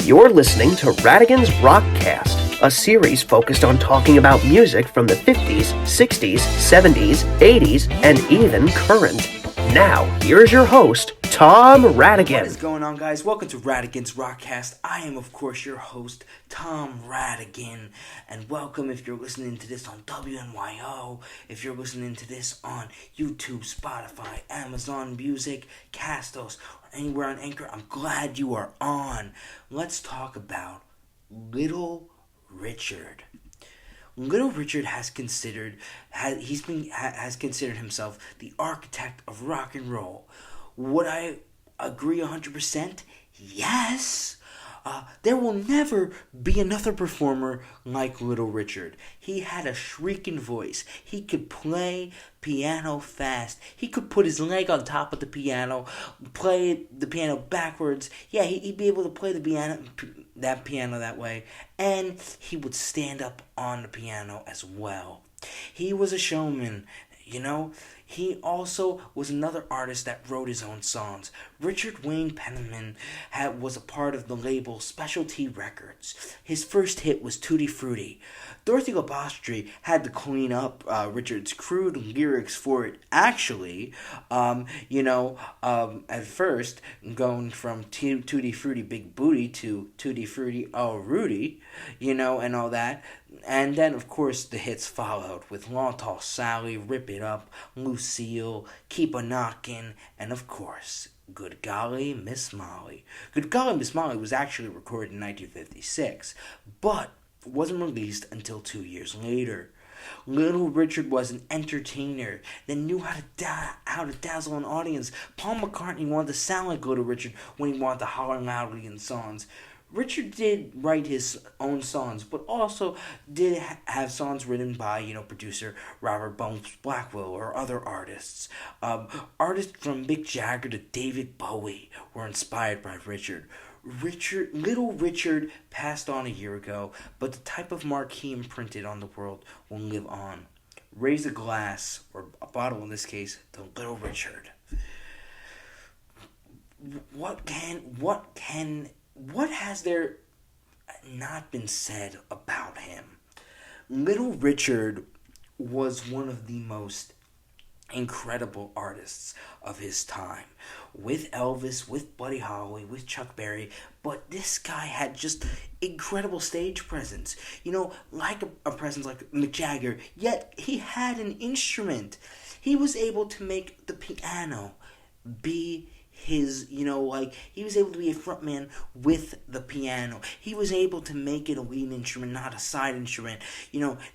You're listening to Radigan's Rockcast, a series focused on talking about music from the 50s, 60s, 70s, 80s, and even current. Now, here's your host, Tom Radigan. What is going on, guys? Welcome to Radigan's Rockcast. I am, of course, your host, Tom Radigan. And welcome if you're listening to this on WNYO, if you're listening to this on YouTube, Spotify, Amazon Music, Castos, or anywhere on Anchor. I'm glad you are on. Let's talk about Little Richard. Little Richard has considered himself the architect of rock and roll. Would I agree 100%? Yes. There will never be another performer like Little Richard. He had a shrieking voice. He could play piano fast. He could put his leg on top of the piano, play the piano backwards. Yeah, he'd be able to play the piano that way. And he would stand up on the piano as well. He was a showman, you know. He also was another artist that wrote his own songs. Richard Wayne Penniman was a part of the label Specialty Records. His first hit was Tutti Frutti. Dorothy Labastri had to clean up Richard's crude lyrics for it. Actually, at first, going from Tutti Frutti Big Booty to Tutti Frutti Oh Rudy, and all that. And then, of course, the hits followed with Long Tall Sally, Rip It Up, Lucille, Keep a Knockin', and, of course, Good Golly, Miss Molly. Good Golly, Miss Molly was actually recorded in 1956, but wasn't released until 2 years later. Little Richard was an entertainer that knew how to dazzle an audience. Paul McCartney wanted to sound like Little Richard when he wanted to holler loudly in songs. Richard did write his own songs, but also did have songs written by, producer Robert Bones Blackwell or other artists. Artists from Mick Jagger to David Bowie were inspired by Richard. Little Richard passed on a year ago, but the type of mark he imprinted on the world will live on. Raise a glass, or a bottle in this case, to Little Richard. What has there not been said about him? Little Richard was one of the most incredible artists of his time. With Elvis, with Buddy Holly, with Chuck Berry. But this guy had just incredible stage presence. Like a presence like Mick Jagger. Yet he had an instrument. He was able to make the piano be his, he was able to be a frontman with the piano. He was able to make it a lead instrument, not a side instrument,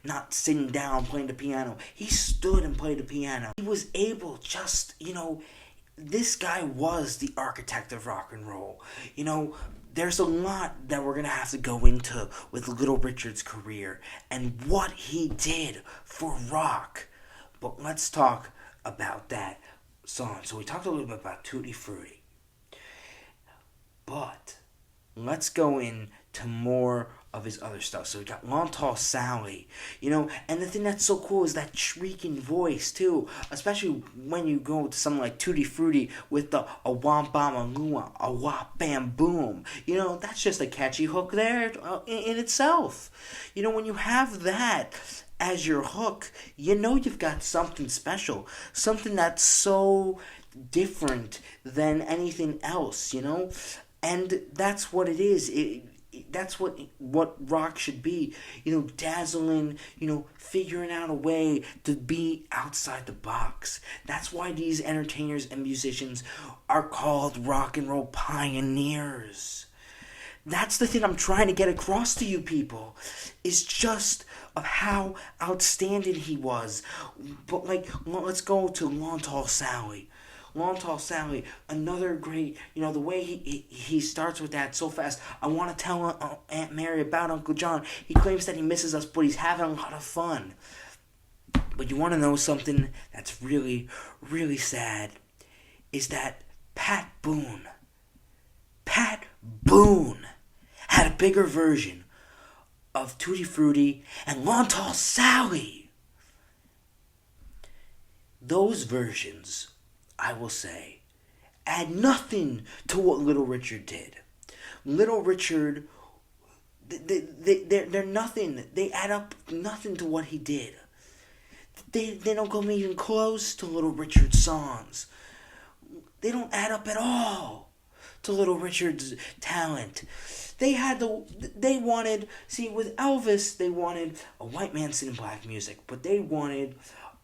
not sitting down playing the piano. He stood and played the piano. He was able this guy was the architect of rock and roll. There's a lot that we're going to have to go into with Little Richard's career and what he did for rock. But let's talk about that song. So we talked a little bit about Tutti Frutti. But let's go into more of his other stuff. So we got Long Tall Sally, and the thing that's so cool is that shrieking voice too, especially when you go to something like Tutti Frutti with the a womp bam a lua, a wop bam boom. That's just a catchy hook there in itself. When you have that as your hook, you've got something special, something that's so different than anything else, and that's what it is. That's what rock should be, dazzling, figuring out a way to be outside the box. That's why these entertainers and musicians are called rock and roll pioneers. That's the thing I'm trying to get across to you people, is just of how outstanding he was. But let's go to Long Tall Sally. Long Tall Sally, another great, the way he starts with that so fast. I want to tell Aunt Mary about Uncle John. He claims that he misses us, but he's having a lot of fun. But you want to know something that's really, really sad, is that Pat Boone had a bigger version of Tutti Frutti and Long Tall Sally. Those versions, I will say, add nothing to what Little Richard did. Little Richard, they're nothing. They add up nothing to what he did. They don't come even close to Little Richard's songs. They don't add up at all to Little Richard's talent. They wanted, see, with Elvis, they wanted a white man singing black music, but they wanted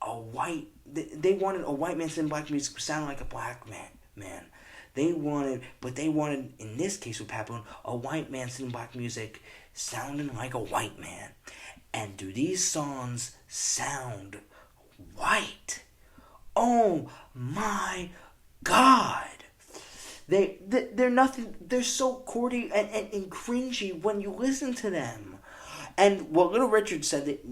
a white man singing black music sounding like a black man. They wanted, in this case with Pat Boone, a white man singing black music sounding like a white man. And do these songs sound white? Oh my God! They're nothing. They're so corny and cringy when you listen to them. And what Little Richard said that,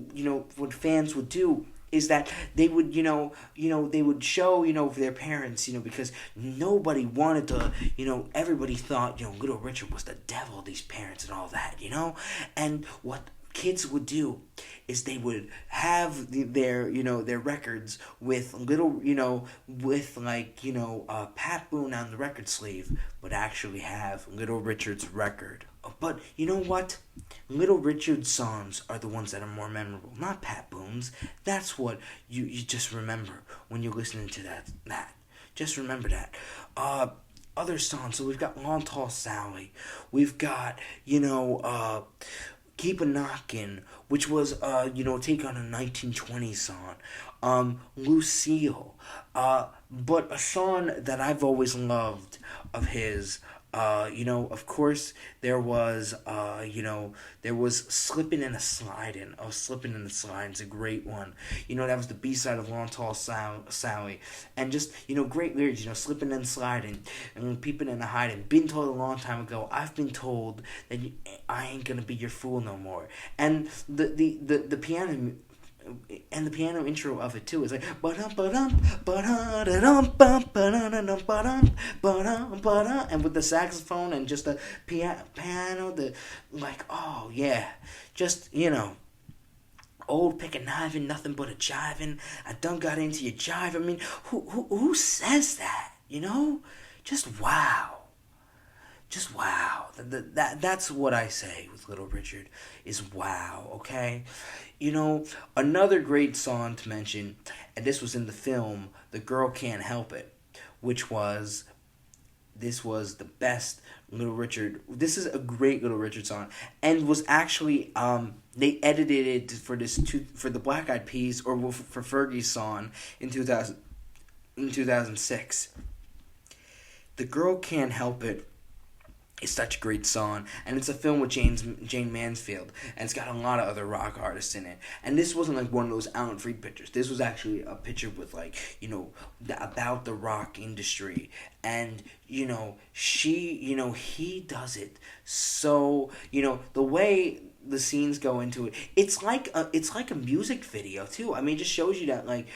what fans would do is that they would, they would show, their parents, because nobody wanted to, everybody thought, Little Richard was the devil, these parents and all that, and what kids would do is they would have their records with Pat Boone on the record sleeve, but actually have Little Richard's record. But you know what? Little Richard's songs are the ones that are more memorable, not Pat Boone's. That's what you just remember when you're listening to that. Just remember that. Other songs, so we've got Long Tall Sally. We've got, Keep a Knockin', which was, take on a 1920s song. Lucille. But a song that I've always loved of his, of course, there was Slippin' and a Slidin'. Oh, Slippin' and a Slidin's a great one. That was the B-side of Long Tall Sally. And just, great lyrics, Slippin' and Slidin', and Peepin' and a Hidin'. Been told a long time ago, I've been told that I ain't gonna be your fool no more. And the piano... And the piano intro of it too is like and with the saxophone and just the piano, oh yeah, just old pick a knivin', nothing but a jivin'. I done got into your jive. I mean, who says that? Just wow. Just wow. That's what I say with Little Richard is wow, okay? Another great song to mention, and this was in the film The Girl Can't Help It, this was the best Little Richard. This is a great Little Richard song, and was actually they edited it for the Black Eyed Peas or for Fergie's song in 2006. The Girl Can't Help It. It's such a great song, and it's a film with Jane Mansfield, and it's got a lot of other rock artists in it. And this wasn't like one of those Alan Freed pictures. This was actually a picture with about the rock industry, and he does it so the way the scenes go into it. It's like a music video too. I mean, it just shows you that that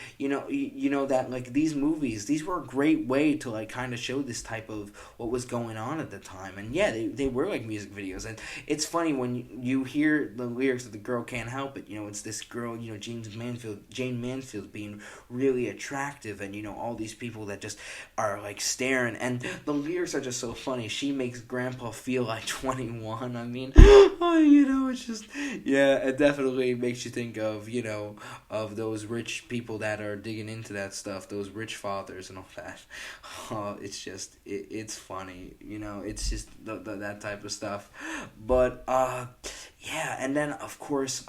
these movies, these were a great way to kind of show this type of what was going on at the time. And yeah, they were like music videos. And it's funny when you hear the lyrics of The Girl Can't Help It. It's this girl, Jane Mansfield being really attractive, and all these people that just are staring. And the lyrics are just so funny. She makes Grandpa feel like 21. I mean, it's just, yeah, it definitely makes you think of, of those rich people that are digging into that stuff, those rich fathers and all that. It's just, it's funny, it's just that type of stuff. But, yeah, and then, of course,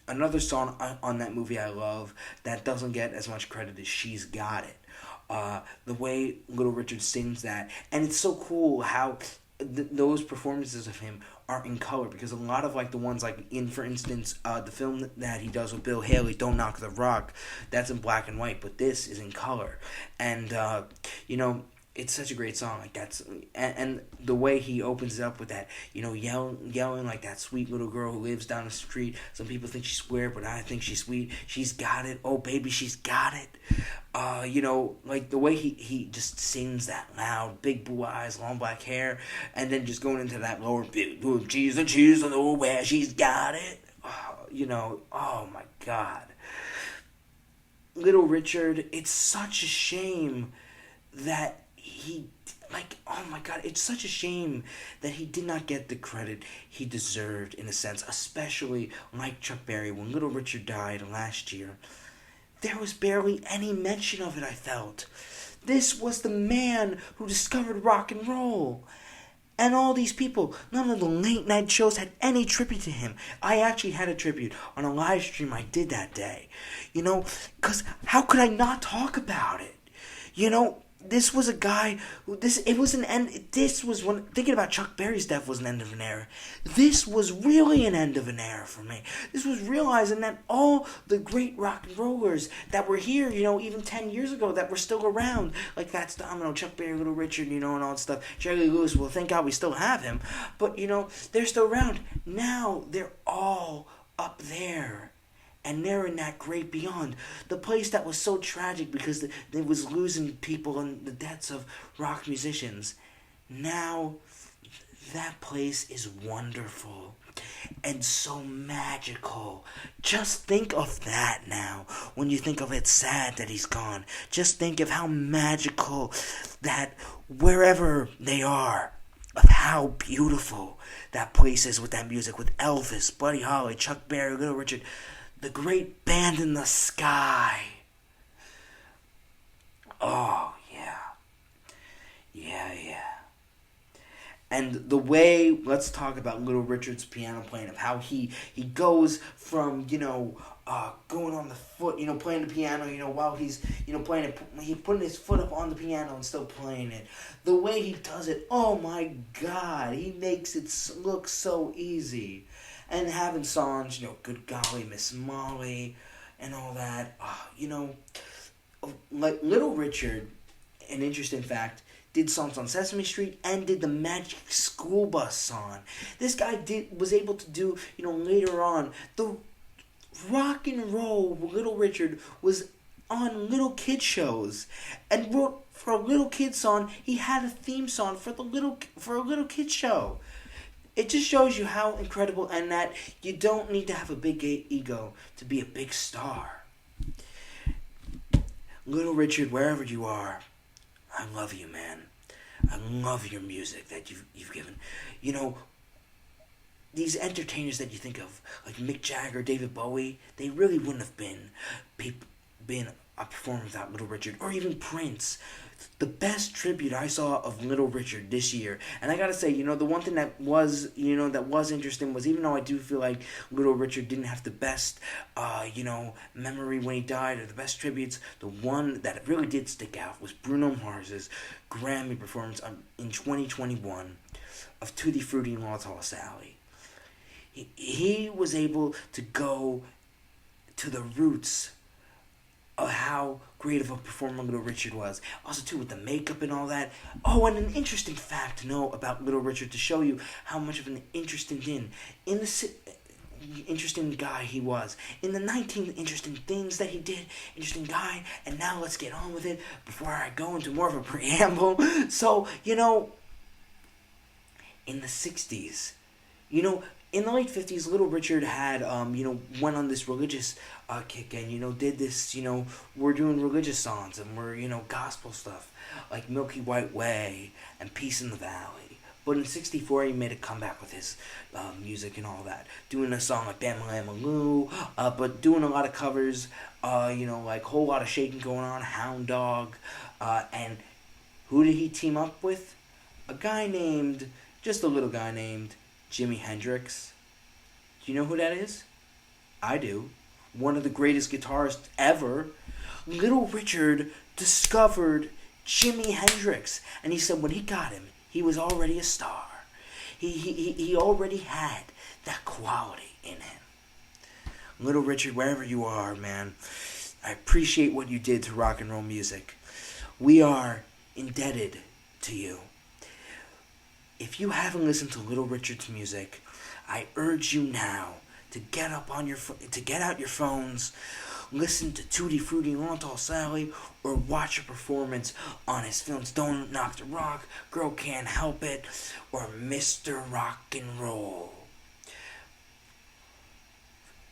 another song on that movie I love that doesn't get as much credit as She's Got It. The way Little Richard sings that, and it's so cool how those performances of him are in color, because a lot of the ones in, for instance, the film that he does with Bill Haley, Don't Knock the Rock, that's in black and white, but this is in color. And it's such a great song. And the way he opens it up with that, yelling like that sweet little girl who lives down the street. Some people think she's weird, but I think she's sweet. She's got it. Oh, baby, she's got it. The way he just sings that loud, big blue eyes, long black hair, and then just going into that lower big cheese and oh, where she's got it. Oh my God. Little Richard, it's such a shame that he like, oh my God, it's such a shame that he did not get the credit he deserved, in a sense, especially like Chuck Berry. When Little Richard died last year, there was barely any mention of it, I felt. This was the man who discovered rock and roll. And all these people, none of the late night shows had any tribute to him. I actually had a tribute on a live stream I did that day. Because how could I not talk about it? This was a guy who, thinking about Chuck Berry's death was an end of an era. This was really an end of an era for me. This was realizing that all the great rock and rollers that were here, even 10 years ago, that were still around, like Fats Domino, Chuck Berry, Little Richard, and all that stuff. Jerry Lewis, well, thank God we still have him. But, they're still around. Now they're all up there. And they're in that great beyond. The place that was so tragic because it was losing people and the deaths of rock musicians. Now, that place is wonderful and so magical. Just think of that now. When you think of it sad that he's gone. Just think of how magical that wherever they are, of how beautiful that place is with that music. With Elvis, Buddy Holly, Chuck Berry, Little Richard. The great band in the sky. Oh, yeah. Yeah. And the way, let's talk about Little Richard's piano playing, of how he goes from, going on the foot, playing the piano, while he's, playing it, he putting his foot up on the piano and still playing it. The way he does it, oh my God, he makes it look so easy. And having songs, Good Golly, Miss Molly, and all that. Like Little Richard, an interesting fact, did songs on Sesame Street and did the Magic School Bus song. This guy was able to do, later on, the rock and roll. Little Richard was on little kid shows and wrote for a little kid song. He had a theme song for a little kid show. It just shows you how incredible, and that you don't need to have a big ego to be a big star. Little Richard, wherever you are, I love you, man. I love your music that you've given. These entertainers that you think of, like Mick Jagger, David Bowie, they really wouldn't have been a performer without Little Richard, or even Prince. The best tribute I saw of Little Richard this year, and I gotta say, the one thing that was interesting was, even though I do feel like Little Richard didn't have the best, memory when he died, or the best tributes, the one that really did stick out was Bruno Mars's Grammy performance in 2021 of Tutti Frutti and Long Tall Sally. He was able to go to the roots of how great of a performer Little Richard was. Also, too, with the makeup and all that. Oh, and an interesting fact to know about Little Richard, to show you how much of an interesting guy he was. In the 19 interesting things that he did, interesting guy. And now let's get on with it before I go into more of a preamble. So, in the 60s, in the late 50s, Little Richard had, went on this religious kick and, did this, we're doing religious songs and we're, gospel stuff like Milky White Way and Peace in the Valley. But in 64, he made a comeback with his music and all that. Doing a song like Bam Lamma Lou, but doing a lot of covers, like Whole Lot of Shaking Going On, Hound Dog. And who did he team up with? Just a little guy named Jimi Hendrix. Do you know who that is? I do. One of the greatest guitarists ever. Little Richard discovered Jimi Hendrix, and he said when he got him, he was already a star. He already had that quality in him. Little Richard, wherever you are, man, I appreciate what you did to rock and roll music. We are indebted to you. If you haven't listened to Little Richard's music, I urge you now to get out your phones, listen to Tutti Frutti, Long Tall Sally, or watch a performance on his films Don't Knock the Rock, Girl Can't Help It, or Mr. Rock and Roll.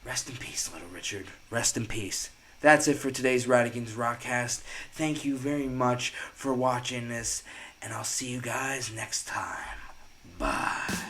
Rest in peace, Little Richard. Rest in peace. That's it for today's Radigan's Rockcast. Thank you very much for watching this. and I'll see you guys next time. Bye.